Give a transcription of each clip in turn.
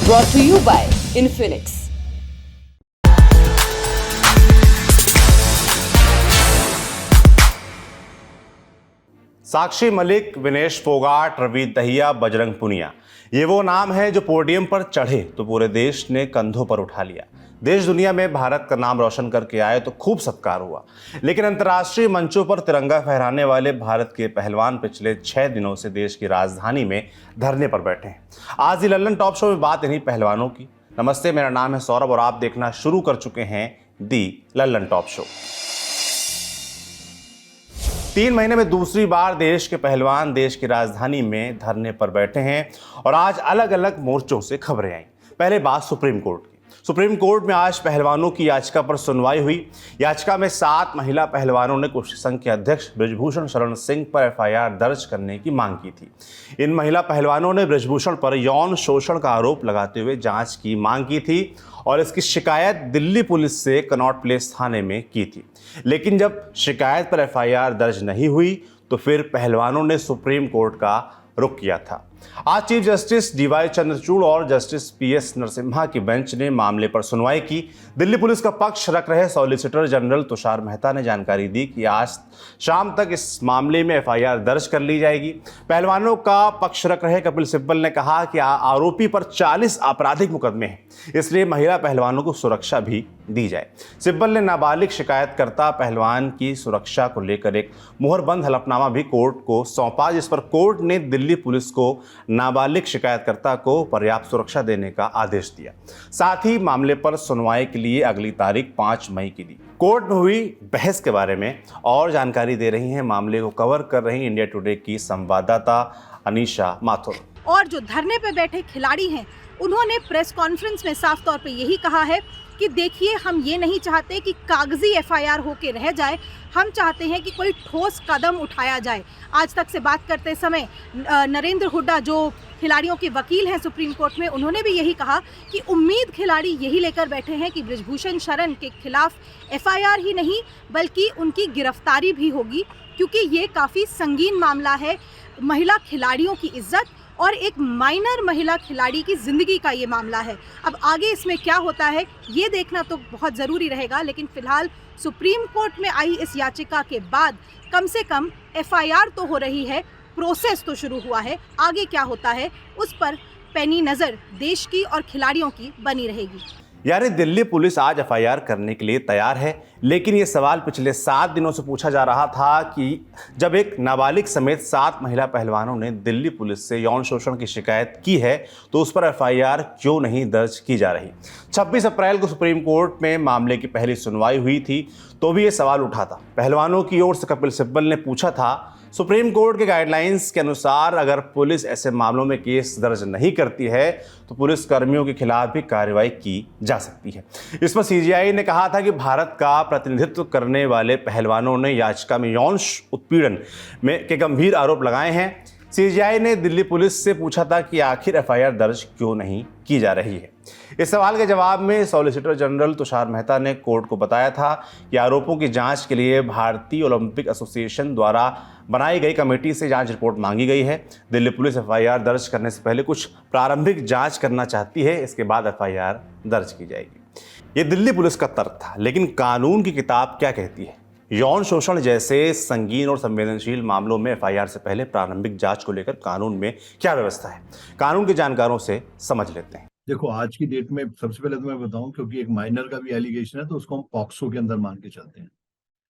brought to you by Infinix. Sakshi Malik, Vinesh Phogat, Ravi Dahiya, Bajrang Punia, ये वो नाम है जो पोडियम पर चढ़े तो पूरे देश ने कंधों पर उठा लिया। देश दुनिया में भारत का नाम रोशन करके आए तो खूब सत्कार हुआ, लेकिन अंतर्राष्ट्रीय मंचों पर तिरंगा फहराने वाले भारत के पहलवान पिछले 6 दिनों से देश की राजधानी में धरने पर बैठे हैं। आज ही लल्लन टॉप शो में बात इन्हीं पहलवानों की। नमस्ते, मेरा नाम है सौरभ और आप देखना शुरू कर चुके हैं दी लल्लन टॉप शो। 3 महीने में दूसरी बार देश के पहलवान देश की राजधानी में धरने पर बैठे हैं और आज अलग अलग मोर्चों से खबरें आई। पहले बात सुप्रीम कोर्ट की। सुप्रीम कोर्ट में आज पहलवानों की याचिका पर सुनवाई हुई। याचिका में 7 महिला पहलवानों ने कुश्ती संघ के अध्यक्ष बृजभूषण शरण सिंह पर एफआईआर दर्ज करने की मांग की थी। इन महिला पहलवानों ने बृजभूषण पर यौन शोषण का आरोप लगाते हुए जांच की मांग की थी और इसकी शिकायत दिल्ली पुलिस से कनॉट प्लेस थाने में की थी। लेकिन जब शिकायत पर एफआईआर दर्ज नहीं हुई तो फिर पहलवानों ने सुप्रीम कोर्ट का रुख किया था। आज चीफ जस्टिस डीवाई चंद्रचूड़ और जस्टिस पीएस नरसिम्हा की बेंच ने मामले पर सुनवाई की। दिल्ली पुलिस का पक्ष रख रहे सॉलिसिटर जनरल तुषार मेहता ने जानकारी दी कि आज शाम तक इस मामले में एफआईआर दर्ज कर ली जाएगी। पहलवानों का पक्ष रख रहे कपिल सिब्बल ने कहा कि आरोपी पर 40 आपराधिक मुकदमे हैं, इसलिए महिला पहलवानों को सुरक्षा भी दी जाए। सिब्बल ने नाबालिग शिकायतकर्ता पहलवान की सुरक्षा को लेकर एक मुहरबंद हलफनामा भी कोर्ट को सौंपा, जिस पर कोर्ट ने दिल्ली पुलिस को नाबालिग शिकायतकर्ता को पर्याप्त सुरक्षा देने का आदेश दिया। साथ ही मामले पर सुनवाई के लिए अगली तारीख 5 मई की दी। कोर्ट में हुई बहस के बारे में और जानकारी दे रही हैं मामले को कवर कर रही इंडिया टुडे की संवाददाता अनीशा माथुर। और जो धरने पे बैठे खिलाड़ी हैं, उन्होंने प्रेस कॉन्फ्रेंस में साफ तौर पे यही कहा है कि देखिए, हम ये नहीं चाहते कि कागजी एफआईआर होके रह जाए, हम चाहते हैं कि कोई ठोस कदम उठाया जाए। आज तक से बात करते समय नरेंद्र हुड्डा जो खिलाड़ियों के वकील हैं सुप्रीम कोर्ट में, उन्होंने भी यही कहा कि उम्मीद खिलाड़ी यही लेकर बैठे हैं कि बृजभूषण शरण के खिलाफ एफआईआर ही नहीं बल्कि उनकी गिरफ्तारी भी होगी, क्योंकि ये काफ़ी संगीन मामला है। महिला खिलाड़ियों की इज्जत और एक माइनर महिला खिलाड़ी की ज़िंदगी का ये मामला है। अब आगे इसमें क्या होता है ये देखना तो बहुत ज़रूरी रहेगा, लेकिन फ़िलहाल सुप्रीम कोर्ट में आई इस याचिका के बाद कम से कम एफआईआर तो हो रही है, प्रोसेस तो शुरू हुआ है। आगे क्या होता है उस पर पैनी नज़र देश की और खिलाड़ियों की बनी रहेगी। यानी दिल्ली पुलिस आज एफआईआर करने के लिए तैयार है, लेकिन ये सवाल पिछले 7 दिनों से पूछा जा रहा था कि जब एक नाबालिग समेत 7 महिला पहलवानों ने दिल्ली पुलिस से यौन शोषण की शिकायत की है तो उस पर एफआईआर क्यों नहीं दर्ज की जा रही। 26 अप्रैल को सुप्रीम कोर्ट में मामले की पहली सुनवाई हुई थी तो भी ये सवाल उठा था। पहलवानों की ओर से कपिल सिब्बल ने पूछा था, सुप्रीम कोर्ट के गाइडलाइंस के अनुसार अगर पुलिस ऐसे मामलों में केस दर्ज नहीं करती है तो पुलिस कर्मियों के खिलाफ भी कार्रवाई की जा सकती है। इस पर सीजीआई ने कहा था कि भारत का प्रतिनिधित्व करने वाले पहलवानों ने याचिका में यौन उत्पीड़न के गंभीर आरोप लगाए हैं। सीजीआई ने दिल्ली पुलिस से पूछा था कि आखिर एफआईआर दर्ज क्यों नहीं की जा रही है। इस सवाल के जवाब में सॉलिसिटर जनरल तुषार मेहता ने कोर्ट को बताया था कि आरोपों की जांच के लिए भारतीय ओलंपिक एसोसिएशन द्वारा बनाई गई कमेटी से जांच रिपोर्ट मांगी गई है। दिल्ली पुलिस एफआईआर दर्ज करने से पहले कुछ प्रारंभिक जांच करना चाहती है, इसके बाद एफआईआर दर्ज की जाएगी। ये दिल्ली पुलिस का तर्क था, लेकिन कानून की किताब क्या कहती है? यौन शोषण जैसे संगीन और संवेदनशील मामलों में एफआईआर से पहले प्रारंभिक जांच को लेकर कानून में क्या व्यवस्था है, कानून के जानकारों से समझ लेते हैं। देखो, आज की डेट में सबसे पहले तो मैं बताऊं, क्योंकि एक माइनर का भी एलिगेशन है तो उसको हम पॉक्सो के अंदर मान के चलते हैं।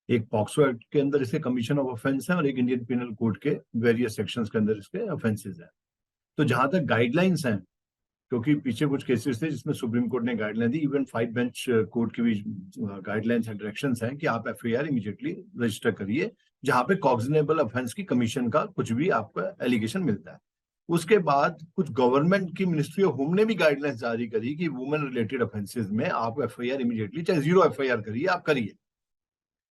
एक पॉक्सो एक्ट के अंदर इसके कमीशन ऑफ ऑफेंस है और एक इंडियन पिनल कोड के वेरियस सेक्शंस के अंदर इसके ऑफेंसेस हैं। तो जहां तक गाइडलाइंस हैं, क्योंकि पीछे कुछ केसेस थे जिसमें सुप्रीम कोर्ट ने गाइडलाइन दी, इवन 5 बेंच कोर्ट की भी गाइडलाइंस एंड डायरेक्शंस हैं कि आप एफआईआर इमीडिएटली रजिस्टर करिए जहां पे कॉग्निजेबल ऑफेंस की कमीशन का कुछ भी आपका एलिगेशन मिलता है। उसके बाद कुछ गवर्नमेंट की मिनिस्ट्री ऑफ होम ने भी गाइडलाइंस जारी करी कि वुमेन रिलेटेड ऑफेंसेस में आप एफआईआर इमीडिएटली, चाहे 0 एफआईआर करिए, आप करिए।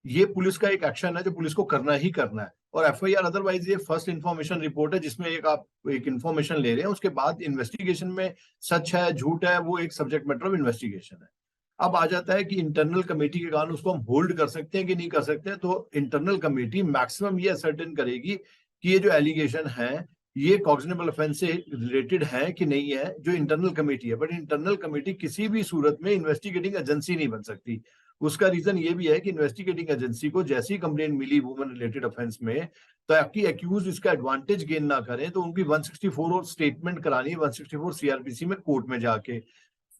ये पुलिस का एक एक्शन है जो पुलिस को करना ही करना है। और एफआईआर अदरवाइज ये फर्स्ट इन्फॉर्मेशन रिपोर्ट है जिसमें आप एक इन्फॉर्मेशन ले रहे हैं, उसके बाद इन्वेस्टिगेशन में सच है झूठ है वो एक सब्जेक्ट मैटर ऑफ इन्वेस्टिगेशन है। अब आ जाता है कि इंटरनल कमेटी के कारण उसको हम होल्ड कर सकते हैं कि नहीं कर सकते हैं। तो इंटरनल कमेटी मैक्सिमम ये असर्टेन करेगी कि ये जो एलिगेशन है ये कॉग्निजेबल ऑफेंस से रिलेटेड है कि नहीं है, जो इंटरनल कमेटी है। बट इंटरनल कमेटी किसी भी सूरत में इन्वेस्टिगेटिंग एजेंसी नहीं बन सकती। उसका रीजन ये भी है कि इन्वेस्टिगेटिंग एजेंसी को जैसी कंप्लेंट मिली वुमेन रिलेटेड ऑफेंस में, ताकि एक्यूज इसका एडवांटेज गेन ना करें, तो उनकी 164 और स्टेटमेंट करानी है 164 सीआरपीसी में कोर्ट में जाके।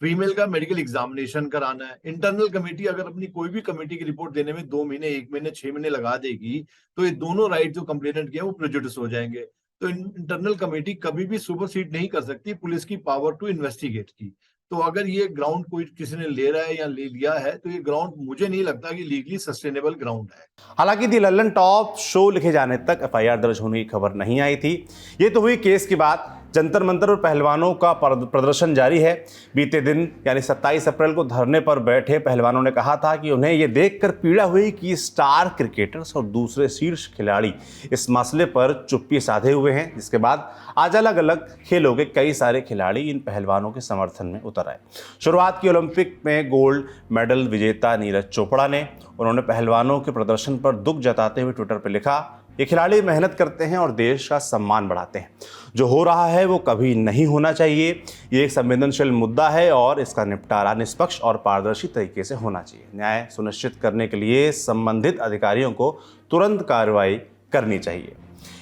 फीमेल का मेडिकल एग्जामिनेशन कराना है। इंटरनल कमेटी अगर अपनी कोई भी कमेटी की रिपोर्ट देने में 2 महीने, 1 महीने, 6 महीने लगा देगी, तो ये दोनों राइट जो कंप्लेनेंट किया वो प्रेजुडिस हो जाएंगे। तो इंटरनल कमेटी कभी भी सुपरसीड नहीं कर सकती पुलिस की पावर टू इन्वेस्टिगेट की। तो अगर ये ग्राउंड कोई किसी ने ले रहा है या ले लिया है, तो ये ग्राउंड मुझे नहीं लगता कि लीगली सस्टेनेबल ग्राउंड है। हालांकि दी लल्लन टॉप शो लिखे जाने तक एफआईआर दर्ज होने की खबर नहीं आई थी। ये तो हुई केस की बात। जंतर मंतर और पहलवानों का प्रदर्शन जारी है। बीते दिन यानी 27 अप्रैल को धरने पर बैठे पहलवानों ने कहा था कि उन्हें यह देखकर पीड़ा हुई कि स्टार क्रिकेटर्स और दूसरे शीर्ष खिलाड़ी इस मसले पर चुप्पी साधे हुए हैं, जिसके बाद आज अलग अलग खेलों के कई सारे खिलाड़ी इन पहलवानों के समर्थन में उतर आए। शुरुआत की ओलंपिक में गोल्ड मेडल विजेता नीरज चोपड़ा ने। उन्होंने पहलवानों के प्रदर्शन पर दुख जताते हुए ट्विटर पर लिखा, ये खिलाड़ी मेहनत करते हैं और देश का सम्मान बढ़ाते हैं। जो हो रहा है वो कभी नहीं होना चाहिए। ये एक संवेदनशील मुद्दा है और इसका निपटारा निष्पक्ष और पारदर्शी तरीके से होना चाहिए। न्याय सुनिश्चित करने के लिए संबंधित अधिकारियों को तुरंत कार्रवाई करनी चाहिए।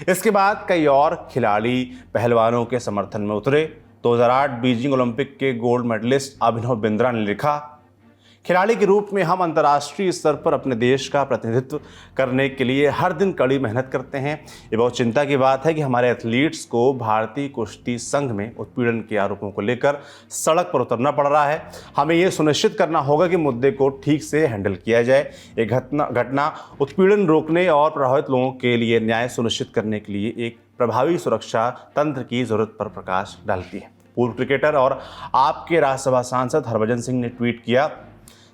इसके बाद कई और खिलाड़ी पहलवानों के समर्थन में उतरे। 2008 बीजिंग ओलंपिक के गोल्ड मेडलिस्ट अभिनव बिंद्रा ने लिखा, खिलाड़ी के रूप में हम अंतर्राष्ट्रीय स्तर पर अपने देश का प्रतिनिधित्व करने के लिए हर दिन कड़ी मेहनत करते हैं। ये बहुत चिंता की बात है कि हमारे एथलीट्स को भारतीय कुश्ती संघ में उत्पीड़न के आरोपों को लेकर सड़क पर उतरना पड़ रहा है। हमें ये सुनिश्चित करना होगा कि मुद्दे को ठीक से हैंडल किया जाए। ये घटना उत्पीड़न रोकने और प्रभावित लोगों के लिए न्याय सुनिश्चित करने के लिए एक प्रभावी सुरक्षा तंत्र की जरूरत पर प्रकाश डालती है। पूर्व क्रिकेटर और आपके राज्यसभा सांसद हरभजन सिंह ने ट्वीट किया,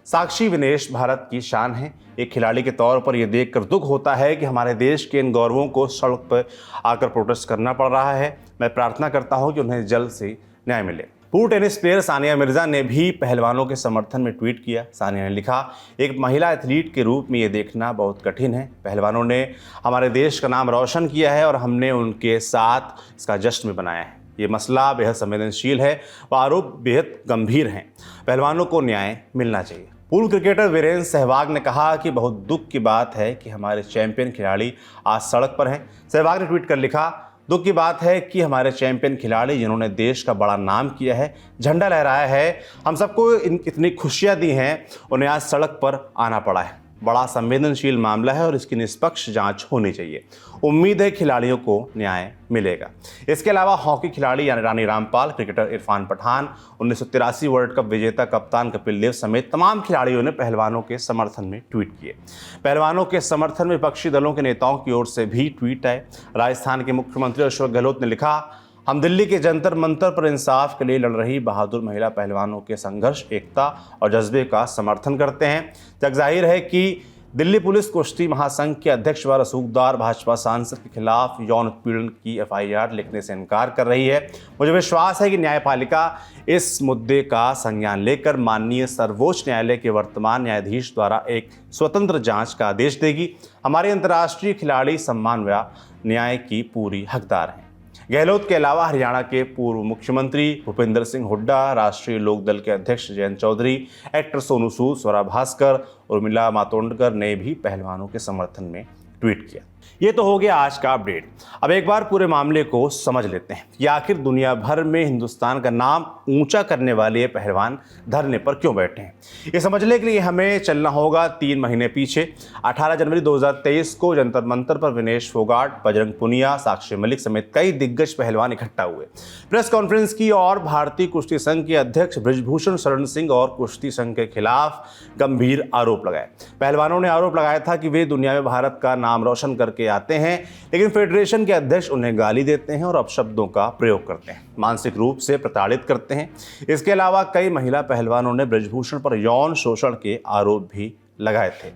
साक्षी विनेश भारत की शान है। एक खिलाड़ी के तौर पर यह देखकर दुख होता है कि हमारे देश के इन गौरवों को सड़क पर आकर प्रोटेस्ट करना पड़ रहा है। मैं प्रार्थना करता हूं कि उन्हें जल्द से न्याय मिले। पूर्व टेनिस प्लेयर सानिया मिर्जा ने भी पहलवानों के समर्थन में ट्वीट किया। सानिया ने लिखा, एक महिला एथलीट के रूप में ये देखना बहुत कठिन है। पहलवानों ने हमारे देश का नाम रोशन किया है और हमने उनके साथ इसका जश्न भी बनाया है। ये मसला बेहद संवेदनशील है व आरोप बेहद गंभीर हैं। पहलवानों को न्याय मिलना चाहिए। पूर्व क्रिकेटर वीरेंद्र सहवाग ने कहा कि बहुत दुख की बात है कि हमारे चैंपियन खिलाड़ी आज सड़क पर हैं। सहवाग ने ट्वीट कर लिखा, दुख की बात है कि हमारे चैंपियन खिलाड़ी जिन्होंने देश का बड़ा नाम किया है, झंडा लहराया है, हम सबको इतनी खुशियां दी हैं, उन्हें आज सड़क पर आना पड़ा है। बड़ा संवेदनशील मामला है और इसकी निष्पक्ष जांच होनी चाहिए। उम्मीद है खिलाड़ियों को न्याय मिलेगा। इसके अलावा हॉकी खिलाड़ी यानी Rani Rampal, cricketer Irfan Pathan, 1983 world cup विजेता कप्तान कपिल देव समेत तमाम खिलाड़ियों ने पहलवानों के समर्थन में ट्वीट किए। पहलवानों के समर्थन में विपक्षी दलों के नेताओं की ओर से भी ट्वीट आए। राजस्थान के मुख्यमंत्री अशोक गहलोत ने लिखा, हम दिल्ली के जंतर मंतर पर इंसाफ के लिए लड़ रही बहादुर महिला पहलवानों के संघर्ष, एकता और जज्बे का समर्थन करते हैं। जग जाहिर है कि दिल्ली पुलिस कुश्ती महासंघ के अध्यक्ष व रसूखदार भाजपा सांसद के खिलाफ यौन उत्पीड़न की एफआईआर लिखने से इनकार कर रही है। मुझे विश्वास है कि न्यायपालिका इस मुद्दे का संज्ञान लेकर माननीय सर्वोच्च न्यायालय के वर्तमान न्यायाधीश द्वारा एक स्वतंत्र जांच का आदेश देगी। हमारे अंतर्राष्ट्रीय खिलाड़ी सम्मान व न्याय की पूरी हकदार हैं। गहलोत के अलावा हरियाणा के पूर्व मुख्यमंत्री भूपेंद्र सिंह हुड्डा, राष्ट्रीय लोकदल के अध्यक्ष जयंत चौधरी, एक्टर सोनू सूद, स्वरा भास्कर, उर्मिला मातोंडकर ने भी पहलवानों के समर्थन में ट्वीट किया। ये तो हो गया आज का अपडेट। अब एक बार पूरे मामले को समझ लेते हैं कि आखिर दुनिया भर में हिंदुस्तान का नाम ऊंचा करने वाले ये पहलवान धरने पर क्यों बैठे हैं। ये समझने के लिए हमें चलना होगा 3 महीने पीछे। 18 जनवरी 2023 को जंतर मंतर पर विनेश फोगाट, बजरंग पुनिया, साक्षी मलिक समेत कई दिग्गज पहलवान इकट्ठा हुए, प्रेस कॉन्फ्रेंस की और भारतीय कुश्ती संघ के अध्यक्ष बृजभूषण शरण सिंह और कुश्ती संघ के खिलाफ गंभीर आरोप लगाए। पहलवानों ने आरोप लगाया था कि वे दुनिया में भारत का नाम रोशन करके आते हैं, लेकिन फेडरेशन के अध्यक्ष उन्हें गाली देते हैं और अपशब्दों का प्रयोग करते हैं, मानसिक रूप से प्रताड़ित करते हैं। इसके अलावा कई महिला पहलवानों ने बृजभूषण पर यौन शोषण के आरोप भी लगाए थे।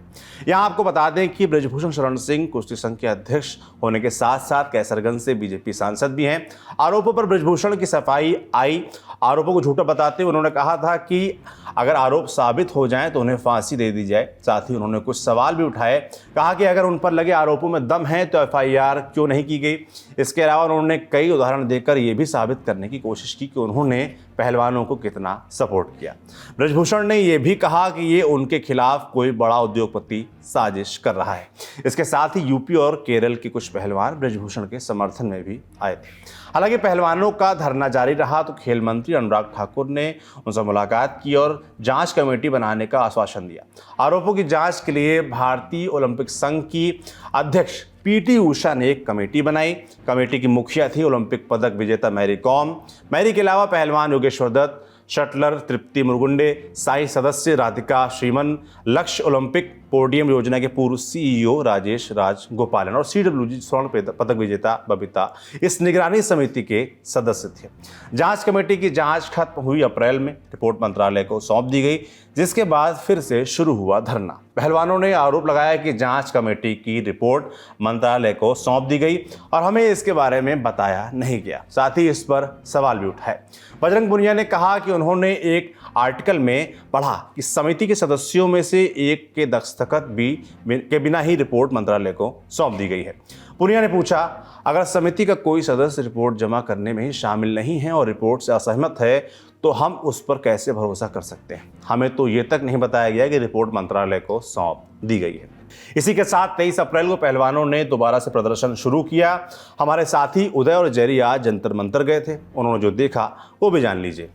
यहाँ आपको बता दें कि ब्रजभूषण शरण सिंह कुश्ती संघ के अध्यक्ष होने के साथ साथ कैसरगंज से बीजेपी सांसद भी हैं। आरोपों पर ब्रजभूषण की सफाई आई। आरोपों को झूठा बताते हुए उन्होंने कहा था कि अगर आरोप साबित हो जाएं तो उन्हें फांसी दे दी जाए। साथ ही उन्होंने कुछ सवाल भी उठाए। कहा कि अगर उन पर लगे आरोपों में दम है तो एफआईआर क्यों नहीं की गई। इसके अलावा उन्होंने कई उदाहरण देकर यह भी साबित करने की कोशिश की कि उन्होंने पहलवानों को कितना सपोर्ट किया। ब्रजभूषण ने यह भी कहा कि ये उनके खिलाफ कोई बड़ा उद्योगपति साजिश कर रहा है। इसके साथ ही यूपी और केरल के कुछ पहलवान ब्रजभूषण के समर्थन में भी आए थे। हालांकि पहलवानों का धरना जारी रहा तो खेल मंत्री अनुराग ठाकुर ने उनसे मुलाकात की और जांच कमेटी बनाने का आश्वासन दिया। आरोपों की जांच के लिए भारतीय ओलंपिक संघ की अध्यक्ष पीटी उषा ने एक कमेटी बनाई। कमेटी की मुखिया थी ओलंपिक पदक विजेता मैरी कॉम। मैरी के अलावा पहलवान योगेश्वर दत्त, शटलर तृप्ति मुरगुंडे, साई सदस्य राधिका श्रीमन, लक्ष्य ओलंपिक पोडियम योजना के पूर्व सीईओ राजेश राज गोपालन और सीडब्ल्यूजी स्वर्ण पदक विजेता बबीता इस निगरानी समिति के सदस्य थे। जांच कमेटी की जांच खत्म हुई अप्रैल में। रिपोर्ट मंत्रालय को सौंप दी गई, जिसके बाद फिर से शुरू हुआ धरना। पहलवानों ने आरोप लगाया कि जांच कमेटी की रिपोर्ट मंत्रालय को सौंप दी गई और हमें इसके बारे में बताया नहीं गया। साथ ही इस पर सवाल भी उठाए। बजरंग पुनिया ने कहा कि उन्होंने एक आर्टिकल में पढ़ा कि समिति के सदस्यों में से एक के दस्तखत के बिना ही रिपोर्ट मंत्रालय को सौंप दी गई है। पुनिया ने पूछा, अगर समिति का कोई सदस्य रिपोर्ट जमा करने में ही शामिल नहीं है और रिपोर्ट से असहमत है तो हम उस पर कैसे भरोसा कर सकते हैं। हमें तो ये तक नहीं बताया गया कि रिपोर्ट मंत्रालय को सौंप दी गई है। इसी के साथ 23 अप्रैल को पहलवानों ने दोबारा से प्रदर्शन शुरू किया। हमारे साथी उदय और जेरी आज जंतर मंतर गए थे। उन्होंने जो देखा वो भी जान लीजिए।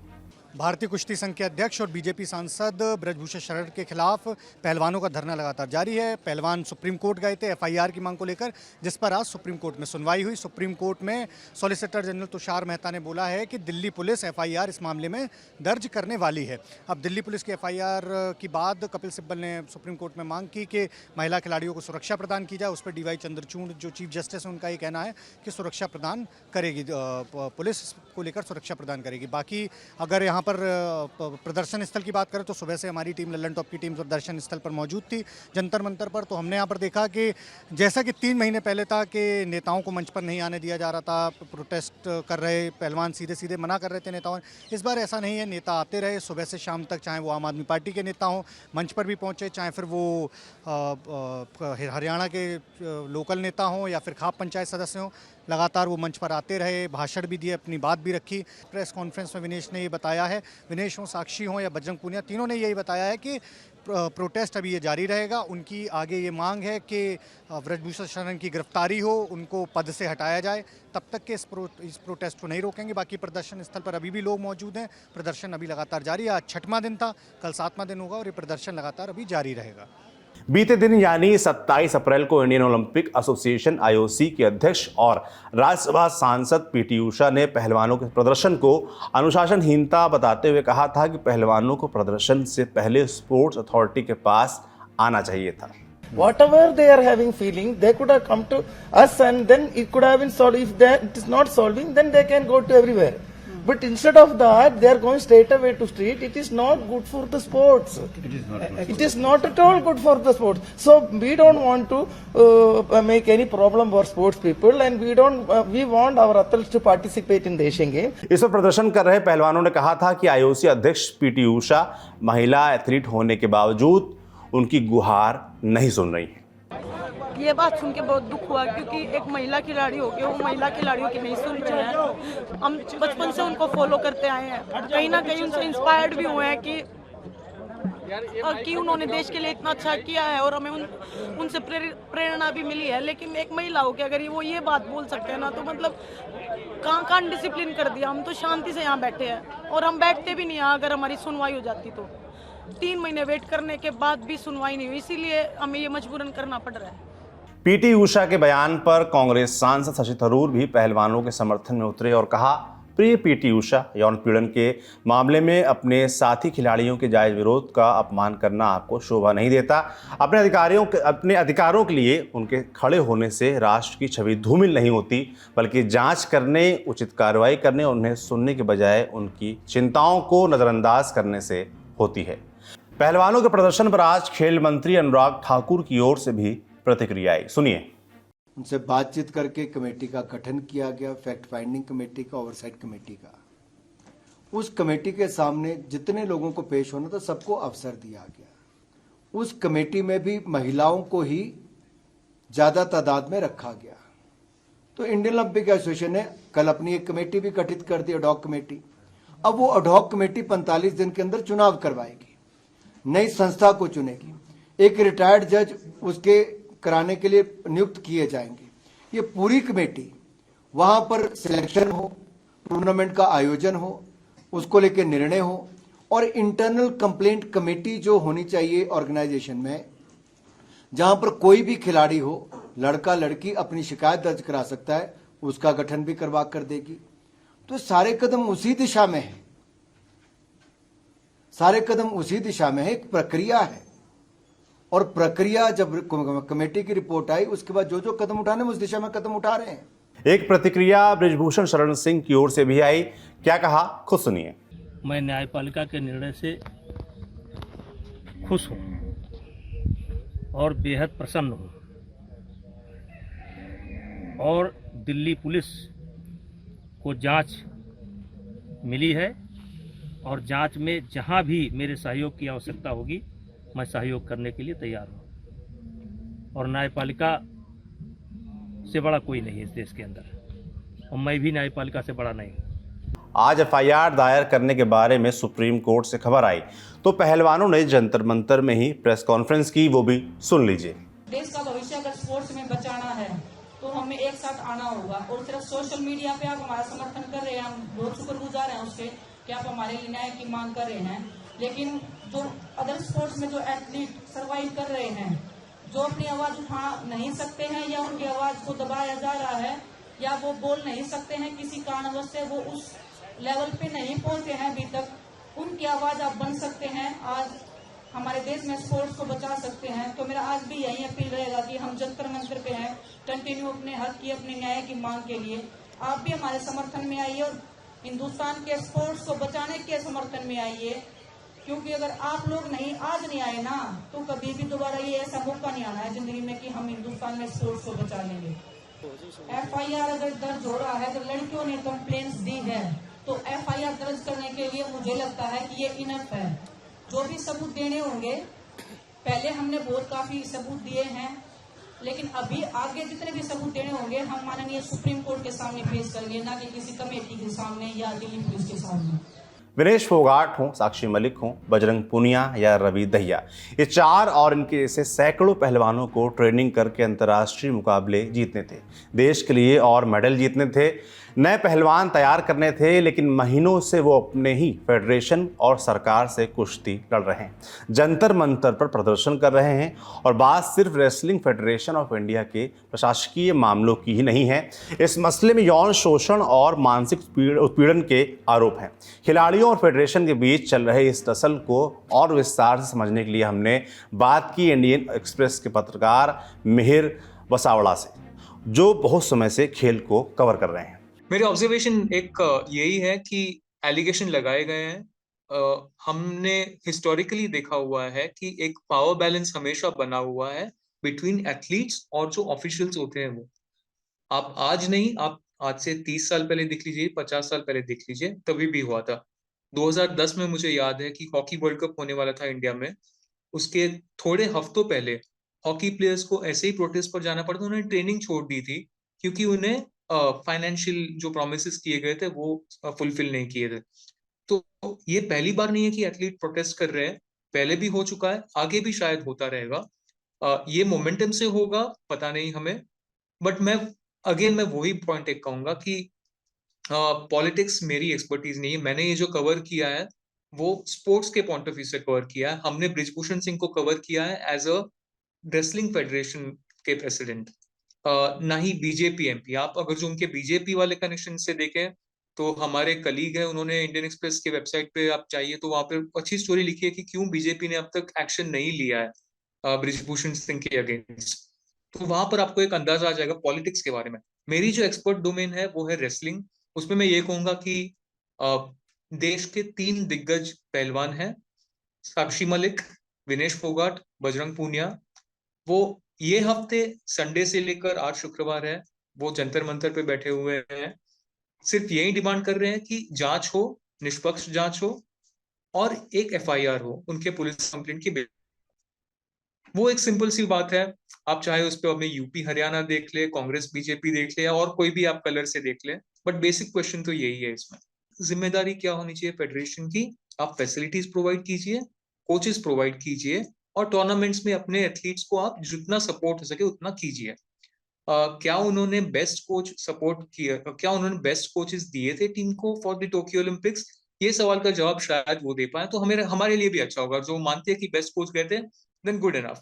भारतीय कुश्ती संघ के अध्यक्ष और बीजेपी सांसद ब्रजभूषण शरण के खिलाफ पहलवानों का धरना लगातार जारी है। पहलवान सुप्रीम कोर्ट गए थे एफआईआर की मांग को लेकर, जिस पर आज सुप्रीम कोर्ट में सुनवाई हुई। सुप्रीम कोर्ट में सॉलिसिटर जनरल तुषार मेहता ने बोला है कि दिल्ली पुलिस एफआईआर इस मामले में दर्ज करने वाली है। अब दिल्ली पुलिस की एफआईआर की बाद कपिल सिब्बल ने सुप्रीम कोर्ट में मांग की कि महिला खिलाड़ियों को सुरक्षा प्रदान की जाए। उस पर डीवाई चंद्रचूड़ जो चीफ जस्टिस है, उनका ये कहना है कि सुरक्षा प्रदान करेगी, पुलिस को लेकर सुरक्षा प्रदान करेगी। बाकी अगर यहाँ पर प्रदर्शन स्थल की बात करें तो सुबह से हमारी टीम लल्लन टॉप की टीम प्रदर्शन स्थल पर मौजूद थी जंतर मंतर पर। तो हमने यहाँ पर देखा कि जैसा कि 3 महीने पहले था कि नेताओं को मंच पर नहीं आने दिया जा रहा था, प्रोटेस्ट कर रहे पहलवान सीधे सीधे मना कर रहे थे नेताओं। इस बार ऐसा नहीं है, नेता आते रहे सुबह से शाम तक, चाहे वो आम आदमी पार्टी के नेता हों मंच पर भी पहुँचे, चाहे फिर वो हरियाणा के लोकल नेता हों या फिर खाप पंचायत सदस्य हों, लगातार वो मंच पर आते रहे, भाषण भी दिए, अपनी बात भी रखी। प्रेस कॉन्फ्रेंस में विनेश ने ये बताया है, विनेश हो, साक्षी हो या बजरंग पुनिया, तीनों ने यही बताया है कि प्रोटेस्ट अभी ये जारी रहेगा। उनकी आगे ये मांग है कि ब्रजभूषण शरण की गिरफ्तारी हो, उनको पद से हटाया जाए, तब तक के इस प्रोटेस्ट को नहीं रोकेंगे। बाकी प्रदर्शन स्थल पर अभी भी लोग मौजूद हैं, प्रदर्शन अभी लगातार जारी है। आज 6वां दिन था, कल 7वां दिन होगा और ये प्रदर्शन लगातार अभी जारी रहेगा। बीते दिन यानी 27 अप्रैल को इंडियन ओलंपिक एसोसिएशन IOC के अध्यक्ष और राज्यसभा सांसद पीटी उषा ने पहलवानों के प्रदर्शन को अनुशासनहीनता बताते हुए कहा था कि पहलवानों को प्रदर्शन से पहले स्पोर्ट्स अथॉरिटी के पास आना चाहिए था। Whatever they are having feeling, they could have come to us and then it could have been solved. If it is not solving, then they can go to everywhere. But instead of that, they are going straight away to street. It is not good for the sports. It is not at all good for the sports. So we don't want to make any problem for sports people, and we want our athletes to participate in the Asian Games. इस पर प्रदर्शन कर रहे पहलवानों ने कहा था कि IOC अध्यक्ष पीटी उषा महिला एथलीट होने के बावजूद उनकी गुहार नहीं सुन रही है। ये बात सुन के बहुत दुख हुआ, क्योंकि एक महिला खिलाड़ी हो के वो महिला खिलाड़ियों की नहीं सुन रहे हैं। हम बचपन से उनको फॉलो करते आए हैं, कहीं ना कहीं उनसे इंस्पायर्ड भी हुए हैं कि उन्होंने देश के लिए इतना अच्छा किया है और हमें उनसे प्रेरणा भी मिली है। लेकिन एक महिला हो के अगर वो ये बात बोल सकते हैं ना, तो मतलब कहाँ डिसिप्लिन कर दिया। हम तो शांति से यहाँ बैठे हैं और हम बैठते भी नहीं हैं। अगर हमारी सुनवाई हो जाती तो 3 महीने वेट करने के बाद भी सुनवाई नहीं हुई, इसीलिए हमें ये मजबूरन करना पड़ रहा है। पीटी उषा के बयान पर कांग्रेस सांसद शशि थरूर भी पहलवानों के समर्थन में उतरे और कहा, प्रिय पीटी उषा, यौन पीड़न के मामले में अपने साथी खिलाड़ियों के जायज विरोध का अपमान करना आपको शोभा नहीं देता। अपने अधिकारों के लिए उनके खड़े होने से राष्ट्र की छवि धूमिल नहीं होती, बल्कि जांच करने, उचित कार्रवाई करने और उन्हें सुनने के बजाय उनकी चिंताओं को नज़रअंदाज करने से होती है। पहलवानों के प्रदर्शन पर आज खेल मंत्री अनुराग ठाकुर की ओर से भी प्रतिक्रिया आई, सुनिए। उनसे बातचीत करके कमेटी का गठन किया गया, फैक्ट फाइंडिंग कमेटी का, ओवरसाइट कमेटी का। उस कमेटी के सामने जितने लोगों को पेश होना था सबको अवसर दिया गया। उस कमेटी में भी महिलाओं को ही ज्यादा तादाद में रखा गया। तो इंडियन ओलंपिक एसोसिएशन ने कल अपनी एक कमेटी भी गठित कर दी, एडॉक कमेटी। अब वो एडॉक कमेटी 45 दिन के अंदर चुनाव करवाएगी, नई संस्था को चुनेगी, एक रिटायर्ड जज उसके कराने के लिए नियुक्त किए जाएंगे। ये पूरी कमेटी वहां पर सिलेक्शन हो, टूर्नामेंट का आयोजन हो, उसको लेकर निर्णय हो, और इंटरनल कंप्लेंट कमेटी जो होनी चाहिए ऑर्गेनाइजेशन में, जहां पर कोई भी खिलाड़ी हो, लड़का लड़की अपनी शिकायत दर्ज करा सकता है, उसका गठन भी करवा कर देगी। तो सारे कदम उसी दिशा में है, सारे कदम उसी दिशा में है। एक प्रक्रिया है, और प्रक्रिया जब कमेटी की रिपोर्ट आई उसके बाद जो जो कदम उठाने उस दिशा में कदम उठा रहे हैं। एक प्रतिक्रिया बृजभूषण शरण सिंह की ओर से भी आई, क्या कहा खुद सुनिए। मैं न्यायपालिका के निर्णय से खुश हूं और बेहद प्रसन्न हूं, और दिल्ली पुलिस को जांच मिली है, और जांच में जहां भी मेरे सहयोग की आवश्यकता होगी मैं सहयोग करने के लिए तैयार हूं। और न्यायपालिका से बड़ा कोई नहीं है इस देश के अंदर, और मैं भी न्यायपालिका से बड़ा नहीं हूं। आज एफआईआर दायर करने के बारे में सुप्रीम कोर्ट से खबर आई तो पहलवानों ने जंतर मंतर में ही प्रेस कॉन्फ्रेंस की, वो भी सुन लीजिए। देश का भविष्य अगर स्पोर्ट्स में बचाना है तो हमें एक साथ आना होगा, और सिर्फ सोशल मीडिया पे आप हमारा समर्थन कर रहे हैं, हम बहुत शुक्रगुजार हैं उसके कि आप हमारे लिए न्याय की मांग कर रहे हैं। लेकिन जो अदर स्पोर्ट्स में जो एथलीट सर्वाइव कर रहे हैं, जो अपनी आवाज उठा नहीं सकते हैं, या उनकी आवाज को दबाया जा रहा है, या वो बोल नहीं सकते हैं, किसी कारणवश से वो उस लेवल पे नहीं पहुंचे हैं अभी तक, उनकी आवाज आप बन सकते हैं, आज हमारे देश में स्पोर्ट्स को बचा सकते हैं। तो मेरा आज भी यही अपील रहेगा कि हम जंतर मंतर पे हैं, कंटिन्यू अपने हक की, अपने न्याय की मांग के लिए आप भी हमारे समर्थन में आइए, और हिंदुस्तान के स्पोर्ट्स को बचाने के समर्थन में आइए। क्योंकि अगर आप लोग नहीं आज नहीं आए ना, तो कभी भी दोबारा ये ऐसा मौका नहीं आना है जिंदगी में कि हम हिंदुस्तान में स्पोर्ट्स को बचा लेंगे। एफआईआर अगर दर्ज हो रहा है, तो लड़कियों ने कंप्लेंट्स दी है, तो एफआईआर दर्ज करने के लिए मुझे लगता है कि ये इनफ है। जो भी सबूत देने होंगे, पहले हमने बहुत काफी सबूत दिए हैं, लेकिन अभी आगे जितने भी सबूत देने होंगे हम माननीय सुप्रीम कोर्ट के सामने पेश करेंगे, ना कि किसी कमेटी के सामने या दिल्ली पुलिस के सामने। विनेश फोगाट हो, साक्षी मलिक हो, बजरंग पुनिया या रवि दहिया, ये चार और इनके जैसे सैकड़ों पहलवानों को ट्रेनिंग करके अंतर्राष्ट्रीय मुकाबले जीतने थे, देश के लिए और मेडल जीतने थे, नए पहलवान तैयार करने थे। लेकिन महीनों से वो अपने ही फेडरेशन और सरकार से कुश्ती लड़ रहे हैं, जंतर मंतर पर प्रदर्शन कर रहे हैं। और बात सिर्फ रेसलिंग फेडरेशन ऑफ इंडिया के प्रशासकीय मामलों की ही नहीं है, इस मसले में यौन शोषण और मानसिक उत्पीड़न के आरोप हैं। खिलाड़ियों और फेडरेशन के बीच चल रहे इस टसल को और विस्तार से समझने के लिए हमने बात की इंडियन एक्सप्रेस के पत्रकार मिहिर वसावड़ा से, जो बहुत समय से खेल को कवर कर रहे हैं। मेरे ऑब्जर्वेशन एक यही है कि एलिगेशन लगाए गए हैं। हमने हिस्टोरिकली देखा हुआ है कि एक पावर बैलेंस हमेशा बना हुआ है बिटवीन एथलीट्स और जो ऑफिशियल्स होते हैं वो। आप आज नहीं, आप आज से 30 साल पहले देख लीजिए, 50 साल पहले देख लीजिए, तभी भी हुआ था। 2010 में मुझे याद है कि हॉकी वर्ल्ड कप होने वाला था इंडिया में, उसके थोड़े हफ्तों पहले हॉकी प्लेयर्स को ऐसे ही प्रोटेस्ट पर जाना पड़ा था, उन्होंने ट्रेनिंग छोड़ दी थी क्योंकि उन्हें फाइनेंशियल जो प्रोमिसेस किए गए थे वो फुलफिल नहीं किए थे। तो ये पहली बार नहीं है कि एथलीट प्रोटेस्ट कर रहे हैं, पहले भी हो चुका है, आगे भी शायद होता रहेगा। ये मोमेंटम से होगा पता नहीं हमें, बट मैं वही पॉइंट एक कहूंगा कि पॉलिटिक्स मेरी एक्सपर्टीज नहीं है। मैंने ये जो कवर किया है वो स्पोर्ट्स के पॉइंट ऑफ व्यू से कवर किया है। हमने बृजभूषण सिंह को कवर किया है एज अ रेसलिंग फेडरेशन के प्रेसिडेंट, ना ही बीजेपी एमपी। आप अगर जो उनके बीजेपी वाले कनेक्शन से देखें तो हमारे कलीग है, उन्होंने इंडियन एक्सप्रेस के वेबसाइट पे आप चाहिए तो वहां पे अच्छी स्टोरी लिखी है कि क्यों बीजेपी ने अब तक एक्शन नहीं लिया है बृजभूषण सिंह के अगेंस्ट। तो वहां पर आपको एक अंदाजा आ जाएगा पॉलिटिक्स के बारे में। मेरी जो एक्सपर्ट डोमेन है वो है रेसलिंग। उसमें मैं ये कहूंगा कि देश के 3 दिग्गज पहलवान हैं साक्षी मलिक, विनेश फोगाट, बजरंग पूनिया, वो ये हफ्ते संडे से लेकर आज शुक्रवार है, वो जंतर मंतर पे बैठे हुए हैं, सिर्फ यही डिमांड कर रहे हैं कि जांच हो, निष्पक्ष जांच हो और एक FIR हो उनके पुलिस कंप्लेंट की। वो एक सिंपल सी बात है, आप चाहे उस पर अपने यूपी हरियाणा देख ले, कांग्रेस बीजेपी देख ले, और कोई भी आप कलर से देख ले, बट बेसिक क्वेश्चन तो यही है। इसमें जिम्मेदारी क्या होनी चाहिए फेडरेशन की? आप फैसिलिटीज प्रोवाइड कीजिए, कोचेस प्रोवाइड कीजिए और टूर्नामेंट्स में अपने एथलीट्स को आप जितना सपोर्ट हो सके उतना कीजिए। क्या उन्होंने बेस्ट कोच सपोर्ट किया? क्या उन्होंने बेस्ट कोचेस दिए थे टीम को फॉर द टोक्यो ओलंपिक्स? ये सवाल का जवाब शायद वो दे पाए तो हमारे लिए भी अच्छा होगा। जो मानते हैं कि बेस्ट कोच गए थे, देन गुड इनफ।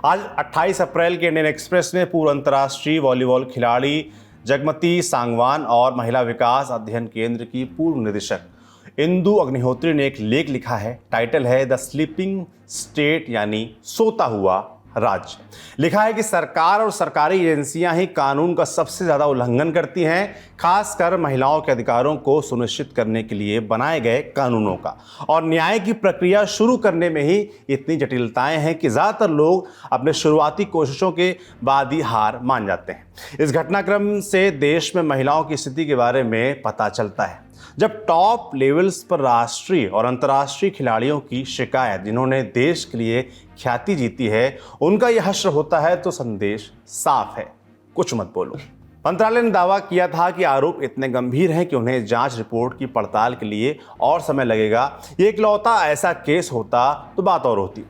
आज 28 अप्रैल के इंडियन एक्सप्रेस ने पूर्व अंतर्राष्ट्रीय वॉलीबॉल खिलाड़ी जगमती सांगवान और महिला विकास अध्ययन केंद्र की पूर्व निदेशक इंदु अग्निहोत्री ने एक लेख लिखा है। टाइटल है द स्लीपिंग स्टेट, यानी सोता हुआ राज्य। लिखा है कि सरकार और सरकारी एजेंसियां ही कानून का सबसे ज्यादा उल्लंघन करती हैं, खासकर महिलाओं के अधिकारों को सुनिश्चित करने के लिए बनाए गए कानूनों का। और न्याय की प्रक्रिया शुरू करने में ही इतनी जटिलताएं हैं कि ज्यादातर लोग अपने शुरुआती कोशिशों के बाद ही हार मान जाते हैं। इस घटनाक्रम से देश में महिलाओं की स्थिति के बारे में पता चलता है। जब टॉप लेवल्स पर राष्ट्रीय और अंतर्राष्ट्रीय खिलाड़ियों की शिकायत, जिन्होंने देश के लिए ख्याति जीती है, उनका यह हश्र होता है तो संदेश साफ है, कुछ मत बोलो। मंत्रालय ने दावा किया था कि आरोप इतने गंभीर हैं कि उन्हें जांच रिपोर्ट की पड़ताल के लिए और समय लगेगा। ये इकलौता ऐसा केस होता तो बात और होती।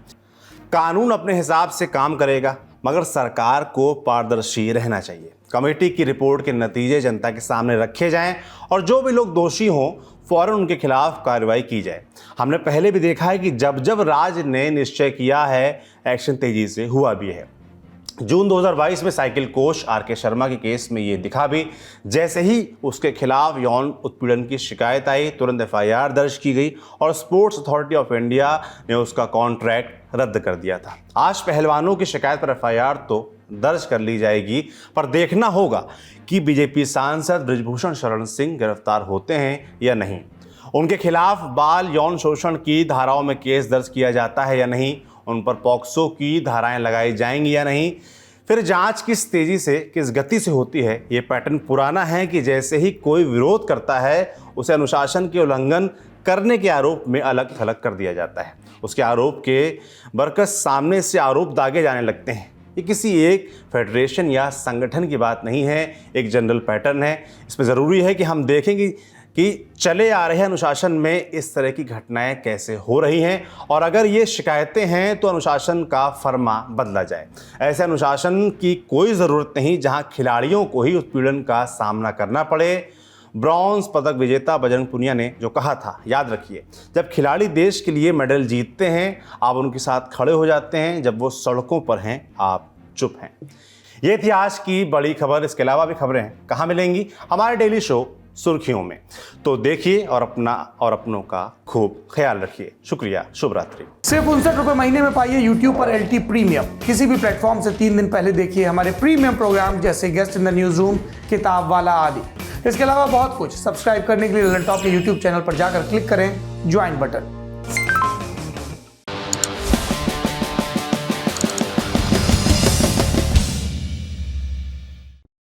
कानून अपने हिसाब से काम करेगा, मगर सरकार को पारदर्शी रहना चाहिए। कमेटी की रिपोर्ट के नतीजे जनता के सामने रखे जाएं और जो भी लोग दोषी हों फौरन उनके खिलाफ कार्रवाई की जाए। हमने पहले भी देखा है कि जब जब राज्य ने निश्चय किया है, एक्शन तेजी से हुआ भी है। जून 2022 में साइकिल कोच RK शर्मा के केस में ये दिखा भी। जैसे ही उसके खिलाफ यौन उत्पीड़न की शिकायत आई, तुरंत FIR दर्ज की गई और स्पोर्ट्स अथॉरिटी ऑफ इंडिया ने उसका कॉन्ट्रैक्ट रद्द कर दिया था। आज पहलवानों की शिकायत पर FIR तो दर्ज कर ली जाएगी, पर देखना होगा कि बीजेपी सांसद बृजभूषण शरण सिंह गिरफ्तार होते हैं या नहीं। उनके खिलाफ बाल यौन शोषण की धाराओं में केस दर्ज किया जाता है या नहीं, उन पर पॉक्सो की धाराएं लगाई जाएंगी या नहीं। फिर जांच किस तेजी से, किस गति से होती है। ये पैटर्न पुराना है कि जैसे ही कोई विरोध करता है उसे अनुशासन के उल्लंघन करने के आरोप में अलग थलग कर दिया जाता है। उसके आरोप के बरकस सामने से आरोप दागे जाने लगते हैं। ये किसी एक फेडरेशन या संगठन की बात नहीं है, एक जनरल पैटर्न है। इसमें ज़रूरी है कि हम देखेंगे कि चले आ रहे अनुशासन में इस तरह की घटनाएं कैसे हो रही हैं और अगर ये शिकायतें हैं तो अनुशासन का फर्मा बदला जाए। ऐसे अनुशासन की कोई ज़रूरत नहीं जहां खिलाड़ियों को ही उत्पीड़न का सामना करना पड़े। ब्रॉन्ज पदक विजेता बजरंग पूनिया ने जो कहा था, याद रखिए, जब खिलाड़ी देश के लिए मेडल जीतते हैं आप उनके साथ खड़े हो जाते हैं, जब वो सड़कों पर हैं आप चुप हैं। ये थी आज की बड़ी खबर। इसके अलावा भी खबरें हैं, कहाँ मिलेंगी? हमारे डेली शो सुर्खियों में। तो देखिए और अपना और अपनों का खूब ख्याल रखिए। शुक्रिया, शुभ रात्रि। सिर्फ 59 रुपए महीने में पाइए YouTube पर LT प्रीमियम। किसी भी प्लेटफॉर्म से 3 दिन पहले देखिए हमारे प्रीमियम प्रोग्राम जैसे guest in the news room, किताब वाला आदि। इसके अलावा बहुत कुछ। सब्सक्राइब करने के लिए ललन टॉप के YouTube चैनल पर जाकर क्लिक करें ज्वाइन बटन।